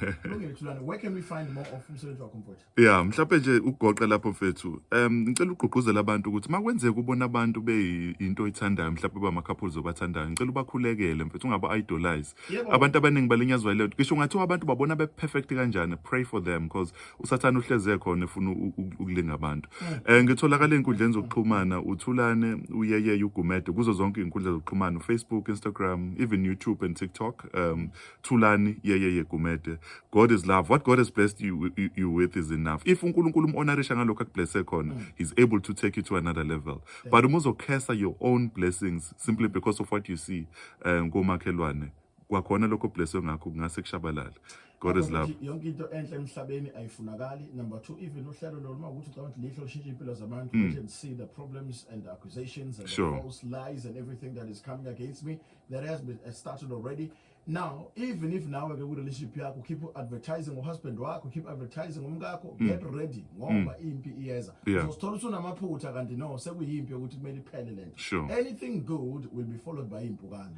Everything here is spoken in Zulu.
Kulungile Thulane, where can we find more of umsebenzi wakho mfowethu? Yeah, mhlawumbe nje ugoqe lapho mfethu. Ngicela ugqugquzela abantu ukuthi makwenzeka ubona abantu beyinto oyithandayo mhlawumbe bama-couples obathandayo. Ngicela ubakhulekele mfethu ungaba-idolize. Yebo. Abantu abaningi balinyazwa yile nto. Ngisho ungathiwa abantu babona be-perfect kanjani, pray for them because usathane uhleze khona efuna ukulinga abantu. Ngitholakala ey'nkundleni zokuxhumana uThulane uyeye uGumede kuzo zonke iy'nkundla zokuxhumana uFacebook, Instagram, even YouTube and TikTok. Thulane yeye Gumede. God is love. What God has blessed you with is enough. If uNkulunkulu umonarisha ngalokho akublesse khona, he's able to take you to another level. But umuzokhesa your own blessings simply because of what you see ngomakhelwane. Kwakhona lokho blesswe ngakho kungase kushabalala. God is love. Yonke into enhle emhlabeni ayifunakali. Number 2, even uhlelo noma ukuthi ucabanga ukuthi lihle lishintshe impilo zabantu, we can see the problems and the accusations and the false lies and everything that is coming against me that has been started already. Now, even if now we relationship yakho keep advertising husband wakho, keep advertising umkakho, get ready ngoba impi iyeza. Uzothola usunamaphutha kanti no sekuyimpi ukuthi kumele iphele lento. Anything good will be followed by impukane.